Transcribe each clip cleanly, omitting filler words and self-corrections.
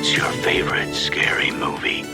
What's your favorite scary movie?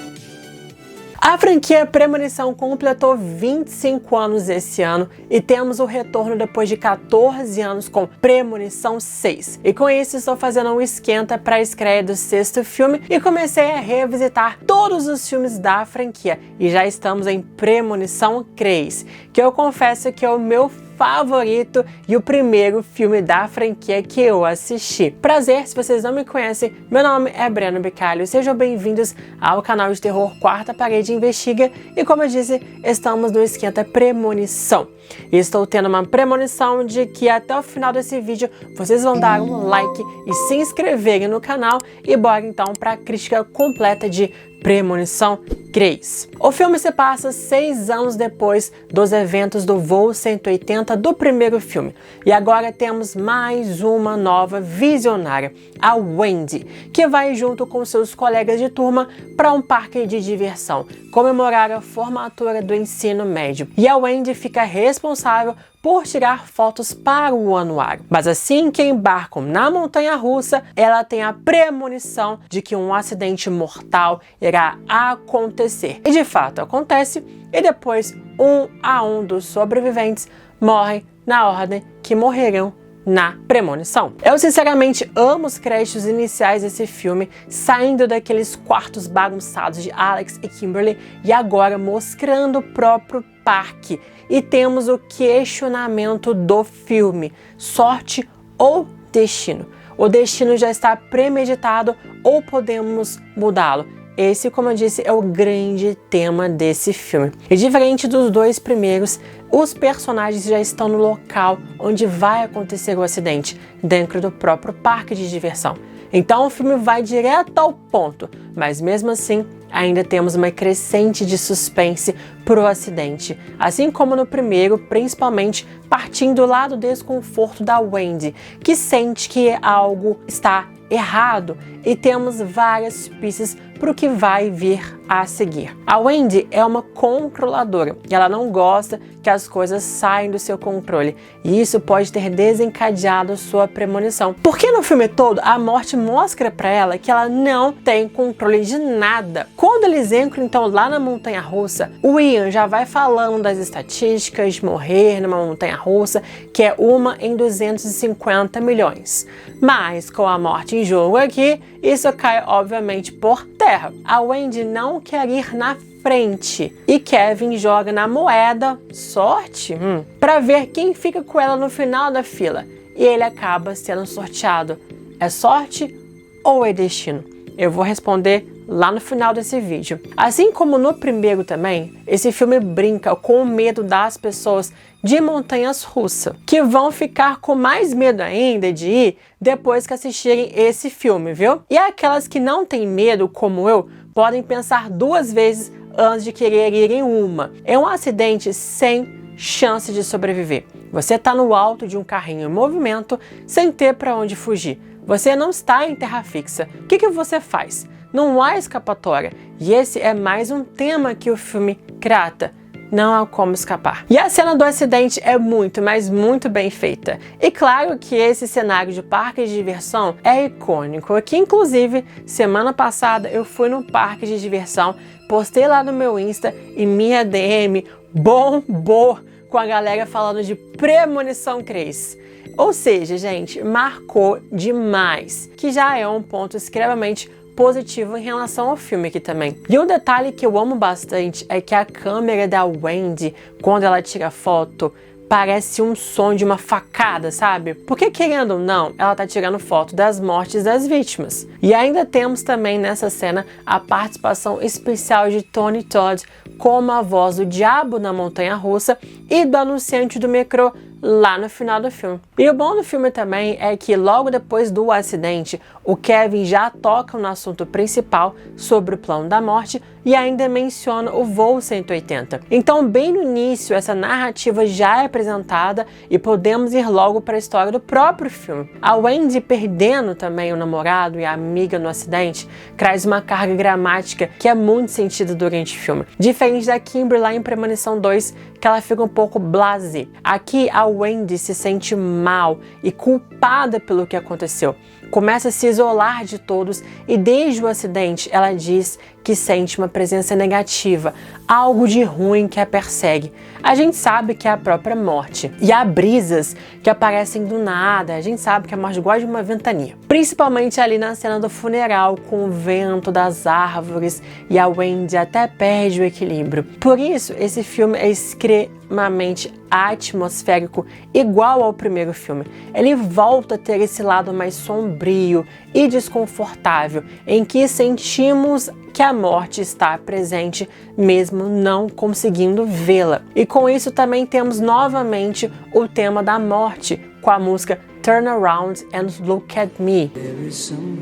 A franquia Premonição completou 25 anos esse ano e temos o retorno depois de 14 anos com Premonição 6. E com isso estou fazendo um esquenta para a estreia do 6º filme e comecei a revisitar todos os filmes da franquia. E já estamos em Premonição 3, que eu confesso que é o meu favorito e o primeiro filme da franquia que eu assisti. Prazer, se vocês não me conhecem, meu nome é Breno Bicalho, sejam bem-vindos ao canal de terror Quarta Parede Investiga e, como eu disse, estamos no esquenta Premonição. E estou tendo uma premonição de que até o final desse vídeo vocês vão dar um like e se inscreverem no canal e bora então para a crítica completa de Premonição 3. O filme se passa 6 anos depois dos eventos do voo 180 do primeiro filme. E agora temos mais uma nova visionária, a Wendy, que vai junto com seus colegas de turma para um parque de diversão, comemorar a formatura do ensino médio. E a Wendy fica responsável por tirar fotos para o anuário. Mas assim que embarcam na montanha-russa, ela tem a premonição de que um acidente mortal irá acontecer. E de fato acontece, e depois um a um dos sobreviventes morrem na ordem que morrerão na premonição. Eu sinceramente amo os créditos iniciais desse filme, saindo daqueles quartos bagunçados de Alex e Kimberly e agora mostrando o próprio parque. E temos o questionamento do filme: sorte ou destino? O destino já está premeditado ou podemos mudá-lo? Esse, como eu disse, é o grande tema desse filme. E diferente dos dois primeiros, os personagens já estão no local onde vai acontecer o acidente, dentro do próprio parque de diversão. Então o filme vai direto ao ponto, mas mesmo assim ainda temos uma crescente de suspense pro acidente, assim como no primeiro, principalmente partindo lá do desconforto da Wendy, que sente que algo está errado, e temos várias pistas para o que vai vir a seguir. A Wendy é uma controladora e ela não gosta que as coisas saem do seu controle, e isso pode ter desencadeado sua premonição. Porque no filme todo a morte mostra para ela que ela não tem controle de nada. Quando eles entram então lá na montanha-russa, o Ian já vai falando das estatísticas de morrer numa montanha-russa, que é uma em 250 milhões. Mas com a morte em jogo aqui, isso cai obviamente por terra. A Wendy não quer ir na frente e Kevin joga na moeda sorte para ver quem fica com ela no final da fila, e ele acaba sendo sorteado. É sorte ou é destino? Eu vou responder lá no final desse vídeo. Assim como no primeiro também, esse filme brinca com o medo das pessoas de montanhas russas, que vão ficar com mais medo ainda de ir depois que assistirem esse filme, viu? E aquelas que não têm medo, como eu, podem pensar 2 vezes antes de querer ir em uma. É um acidente sem chance de sobreviver. Você está no alto de um carrinho em movimento sem ter para onde fugir. Você não está em terra fixa. O que você faz? Não há escapatória. E esse é mais um tema que o filme trata. Não há como escapar. E a cena do acidente é muito, mas muito bem feita. E claro que esse cenário de parque de diversão é icônico. Aqui, inclusive, semana passada eu fui no parque de diversão, postei lá no meu Insta e minha DM bombou com a galera falando de Premonição 3. Ou seja, gente, marcou demais, que já é um ponto extremamente positivo em relação ao filme aqui também. E um detalhe que eu amo bastante é que a câmera da Wendy, quando ela tira foto, parece um som de uma facada, sabe? Porque querendo ou não, ela tá tirando foto das mortes das vítimas. E ainda temos também nessa cena a participação especial de Tony Todd como a voz do diabo na montanha-russa e do anunciante do metrô lá no final do filme. E o bom do filme também é que logo depois do acidente, o Kevin já toca no assunto principal sobre o plano da morte e ainda menciona o voo 180. Então, bem no início, essa narrativa já é apresentada e podemos ir logo para a história do próprio filme. A Wendy perdendo também o namorado e a amiga no acidente traz uma carga dramática que é muito sentida durante o filme. Diferente da Kimberly lá em Premonição 2, que ela fica um pouco blasé. Aqui, a Wendy se sente mal e culpada pelo que aconteceu. Começa a se isolar de todos e desde o acidente ela diz que sente uma presença negativa, algo de ruim que a persegue. A gente sabe que é a própria morte. E há brisas que aparecem do nada, a gente sabe que a morte gosta de uma ventania. Principalmente ali na cena do funeral, com o vento das árvores e a Wendy até perde o equilíbrio. Por isso, esse filme é extremamente atmosférico, igual ao primeiro filme. Ele volta a ter esse lado mais sombrio e desconfortável, em que sentimos que a morte está presente, mesmo não conseguindo vê-la. E com isso também temos novamente o tema da morte, com a música Turn Around and Look at Me. There is someone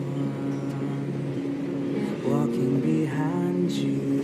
walking behind you.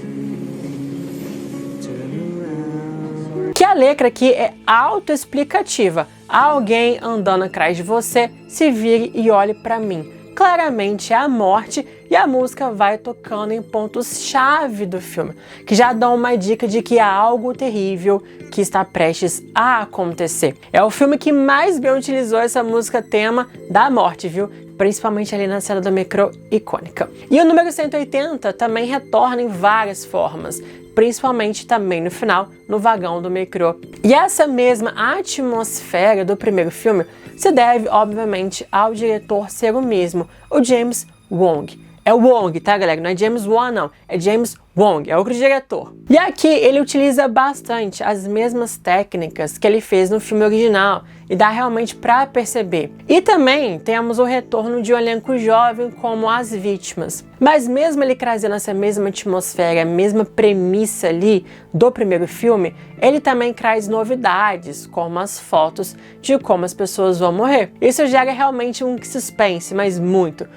Turn around. Que a letra aqui é autoexplicativa. Há alguém andando atrás de você, se vire e olhe para mim. Claramente é a morte e a música vai tocando em pontos-chave do filme, que já dão uma dica de que há algo terrível que está prestes a acontecer. É o filme que mais bem utilizou essa música tema da morte, viu? Principalmente ali na cena do metrô icônica. E o número 180 também retorna em várias formas, principalmente também no final, no vagão do metrô. E essa mesma atmosfera do primeiro filme se deve, obviamente, ao diretor ser o mesmo, o James Wong. É Wong, tá, galera? Não é James Wan, não. É James Wong, é outro diretor. E aqui ele utiliza bastante as mesmas técnicas que ele fez no filme original e dá realmente pra perceber. E também temos o retorno de um elenco jovem como As Vítimas. Mas mesmo ele trazendo essa mesma atmosfera, a mesma premissa ali do primeiro filme, ele também traz novidades, como as fotos de como as pessoas vão morrer. Isso gera realmente um suspense, mas muito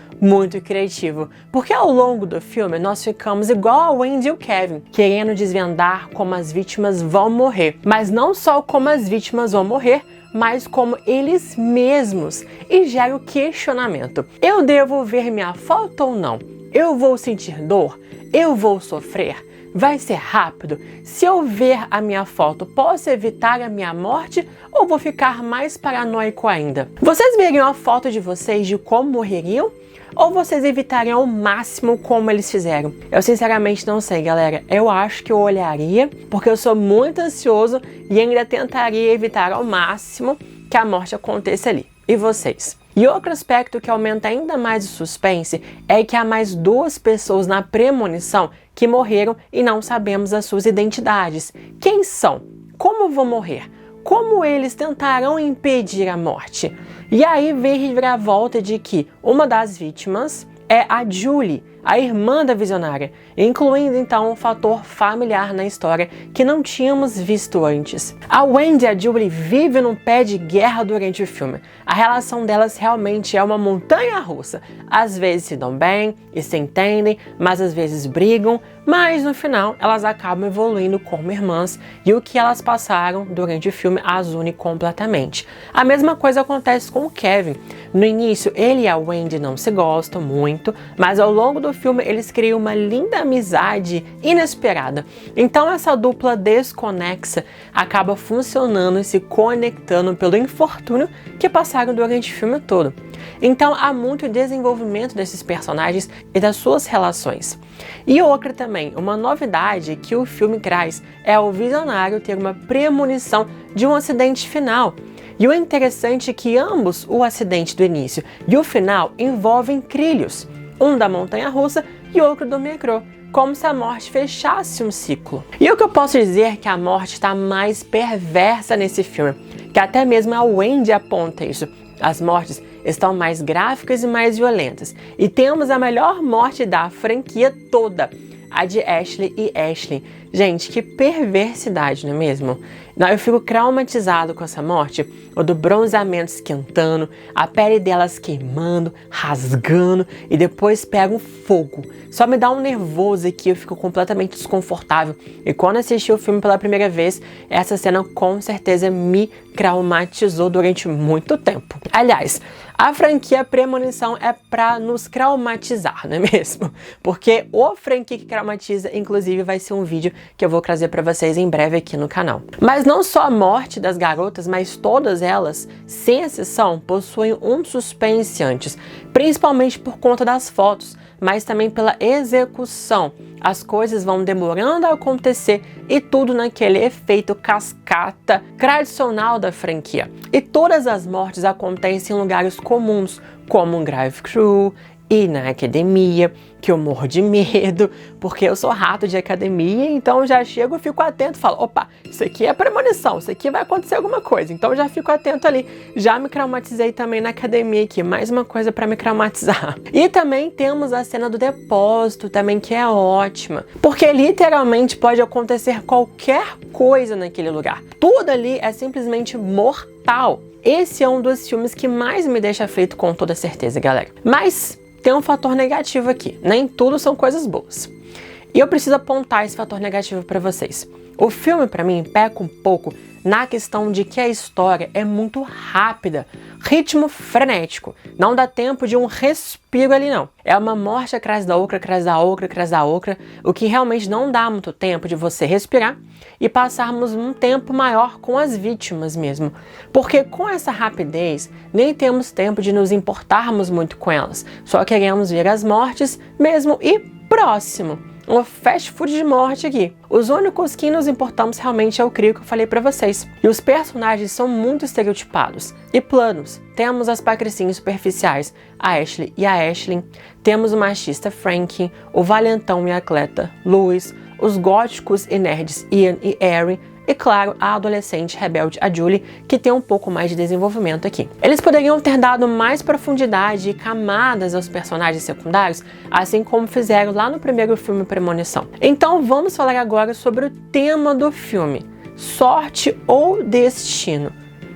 criativo. Porque ao longo do filme nós ficamos igual a Wendy e o Kevin, querendo desvendar como as vítimas vão morrer. Mas não só como as vítimas vão morrer, mas como eles mesmos. E gera o questionamento. Eu devo ver minha foto ou não? Eu vou sentir dor? Eu vou sofrer? Vai ser rápido? Se eu ver a minha foto, posso evitar a minha morte ou vou ficar mais paranoico ainda? Vocês veriam a foto de vocês de como morreriam? Ou vocês evitariam ao máximo como eles fizeram? Eu sinceramente não sei, galera. Eu acho que eu olharia, porque eu sou muito ansioso e ainda tentaria evitar ao máximo que a morte aconteça ali. E vocês? E outro aspecto que aumenta ainda mais o suspense é que há mais 2 pessoas na premonição que morreram e não sabemos as suas identidades. Quem são? Como vão morrer? Como eles tentarão impedir a morte? E aí vem a reviravolta de que uma das vítimas é a Julie, a irmã da visionária, incluindo então um fator familiar na história que não tínhamos visto antes. A Wendy e a Julie vivem num pé de guerra durante o filme. A relação delas realmente é uma montanha-russa. Às vezes se dão bem e se entendem, mas às vezes brigam, mas no final elas acabam evoluindo como irmãs e o que elas passaram durante o filme as une completamente. A mesma coisa acontece com o Kevin. No início, ele e a Wendy não se gostam muito, mas ao longo do filme eles criam uma linda amizade inesperada. Então essa dupla desconexa acaba funcionando e se conectando pelo infortúnio que passaram durante o filme todo. Então há muito desenvolvimento desses personagens e das suas relações. E outra também, uma novidade que o filme traz é o visionário ter uma premonição de um acidente final. E o interessante é que ambos, o acidente do início e o final, envolvem trilhos, um da montanha-russa e outro do metrô, como se a morte fechasse um ciclo. E o que eu posso dizer é que a morte está mais perversa nesse filme, que até mesmo a Wendy aponta isso. As mortes estão mais gráficas e mais violentas. E temos a melhor morte da franquia toda, a de Ashley e Ashley. Gente, que perversidade, não é mesmo? Não, eu fico traumatizado com essa morte, o do bronzeamento esquentando, a pele delas queimando, rasgando e depois pega um fogo. Só me dá um nervoso aqui, eu fico completamente desconfortável. E quando assisti o filme pela primeira vez, essa cena com certeza me traumatizou durante muito tempo. Aliás, A franquia Premonição é pra nos traumatizar, não é mesmo? Porque o franquia que traumatiza, inclusive, vai ser um vídeo que eu vou trazer pra vocês em breve aqui no canal. Mas não só a morte das garotas, mas todas elas, sem exceção, possuem um suspense antes, principalmente por conta das fotos, mas também pela execução. As coisas vão demorando a acontecer e tudo naquele efeito cascata tradicional da franquia. E todas as mortes acontecem em lugares comuns, como um drive-thru e na academia, que eu morro de medo, porque eu sou rato de academia, então já chego e fico atento, falo, opa, isso aqui é premonição, isso aqui vai acontecer alguma coisa, então já fico atento ali. Já me traumatizei também na academia aqui, mais uma coisa para me traumatizar. E também temos a cena do depósito também, que é ótima, porque literalmente pode acontecer qualquer coisa naquele lugar. Tudo ali é simplesmente mortal. Esse é um dos filmes que mais me deixa aflito, com toda certeza, galera. Mas tem um fator negativo aqui, nem tudo são coisas boas. E eu preciso apontar esse fator negativo para vocês. O filme, para mim, peca um pouco na questão de que a história é muito rápida, ritmo frenético, não dá tempo de um respiro ali não. É uma morte atrás da outra, atrás da outra, atrás da outra, o que realmente não dá muito tempo de você respirar e passarmos um tempo maior com as vítimas mesmo. Porque com essa rapidez, nem temos tempo de nos importarmos muito com elas, só queremos ver as mortes mesmo e próximo. Um fast food de morte aqui. Os únicos que nos importamos realmente é o Crio que eu falei pra vocês. E os personagens são muito estereotipados e planos. Temos as patricinhas superficiais, a Ashley e a Ashlyn. Temos o machista Frank, o valentão e atleta Louis, os góticos e nerds Ian e Erin. E claro, a adolescente rebelde, a Julie, que tem um pouco mais de desenvolvimento aqui. Eles poderiam ter dado mais profundidade e camadas aos personagens secundários, assim como fizeram lá no primeiro filme Premonição. Então vamos falar agora sobre o tema do filme. Sorte ou destino?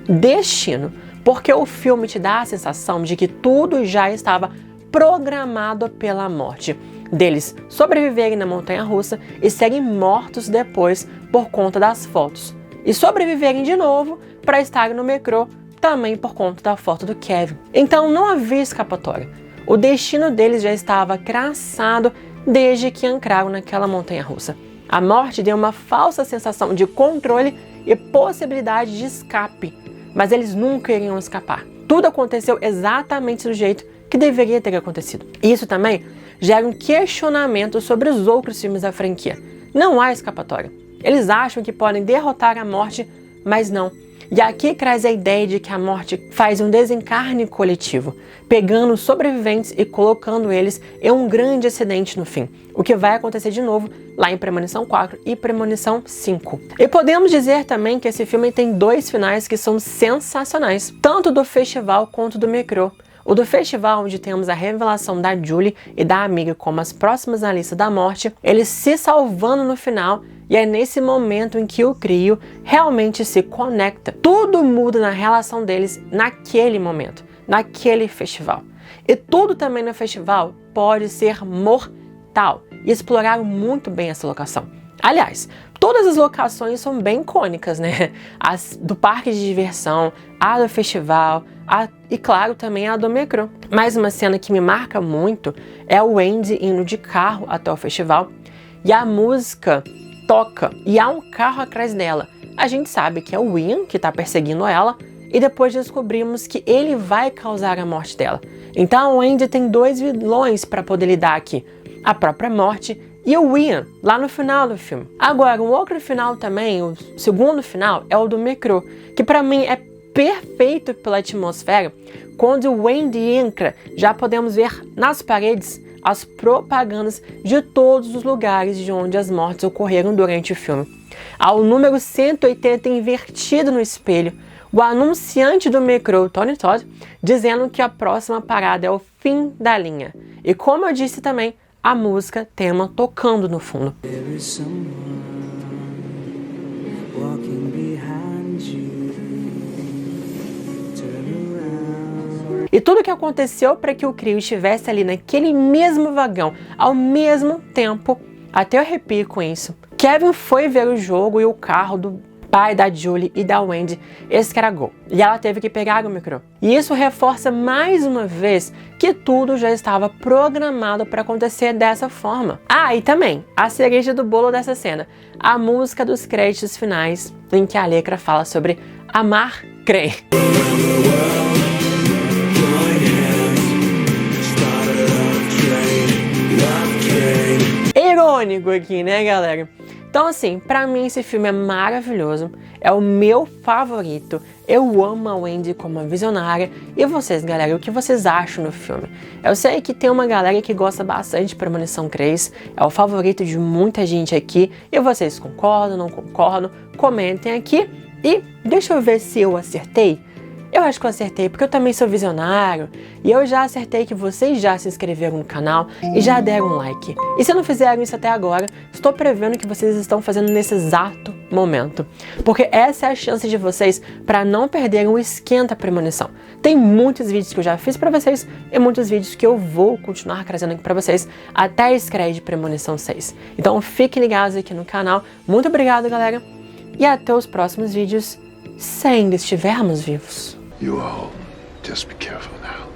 Destino, porque o filme te dá a sensação de que tudo já estava programado pela morte. Deles sobreviverem na montanha-russa e serem mortos depois por conta das fotos. E sobreviverem de novo para estarem no metrô também por conta da foto do Kevin. Então não havia escapatória. O destino deles já estava traçado desde que entraram naquela montanha-russa. A morte deu uma falsa sensação de controle e possibilidade de escape, mas eles nunca iriam escapar. Tudo aconteceu exatamente do jeito que deveria ter acontecido. Isso também gera um questionamento sobre os outros filmes da franquia. Não há escapatória. Eles acham que podem derrotar a morte, mas não. E aqui traz a ideia de que a morte faz um desencarne coletivo, pegando os sobreviventes e colocando eles em um grande acidente no fim, o que vai acontecer de novo lá em Premonição 4 e Premonição 5. E podemos dizer também que esse filme tem dois finais que são sensacionais, tanto do festival quanto do metrô. O do festival, onde temos a revelação da Julie e da amiga como as próximas na lista da morte, eles se salvando no final, e é nesse momento em que o Crio realmente se conecta. Tudo muda na relação deles naquele momento, naquele festival. E tudo também no festival pode ser mortal, e exploraram muito bem essa locação. Aliás, todas as locações são bem icônicas, né? As do parque de diversão, a do festival, e claro também a do metrô. Mais uma cena que me marca muito é o Wendy indo de carro até o festival e a música toca e há um carro atrás dela. A gente sabe que é o Ian que está perseguindo ela e depois descobrimos que ele vai causar a morte dela. Então o Wendy tem dois vilões para poder lidar aqui: a própria morte e o Ian, lá no final do filme. Agora, um outro final também, o segundo final, é o do metrô, que para mim é perfeito pela atmosfera. Quando o Wendy entra, já podemos ver nas paredes as propagandas de todos os lugares de onde as mortes ocorreram durante o filme. Há o número 180 invertido no espelho, o anunciante do metrô, Tony Todd, dizendo que a próxima parada é o fim da linha. E como eu disse também, a música tema tocando no fundo. There is someone walking behind you. Turn around. E tudo o que aconteceu para que o Crio estivesse ali naquele mesmo vagão, ao mesmo tempo, até eu arrepio com isso. Kevin foi ver o jogo e o carro do pai da Julie e da Wendy escaragou, e ela teve que pegar o micro. E isso reforça mais uma vez que tudo já estava programado para acontecer dessa forma. Ah, e também, a cereja do bolo dessa cena, a música dos créditos finais, em que a Lecra fala sobre amar Cray. Irônico aqui, né, galera? Então, assim, pra mim esse filme é maravilhoso, é o meu favorito, eu amo a Wendy como uma visionária. E vocês, galera, o que vocês acham no filme? Eu sei que tem uma galera que gosta bastante de Premonição 3, é o favorito de muita gente aqui, e vocês concordam, não concordam? Comentem aqui e deixa eu ver se eu acertei. Eu acho que eu acertei, porque eu também sou visionário, e eu já acertei que vocês já se inscreveram no canal e já deram um like. E se não fizeram isso até agora, estou prevendo que vocês estão fazendo nesse exato momento, porque essa é a chance de vocês para não perderem o Esquenta Premonição. Tem muitos vídeos que eu já fiz para vocês e muitos vídeos que eu vou continuar trazendo aqui para vocês até a estreia de Premonição 6. Então fiquem ligados aqui no canal. Muito obrigado, galera, e até os próximos vídeos, se ainda estivermos vivos. You all just be careful now.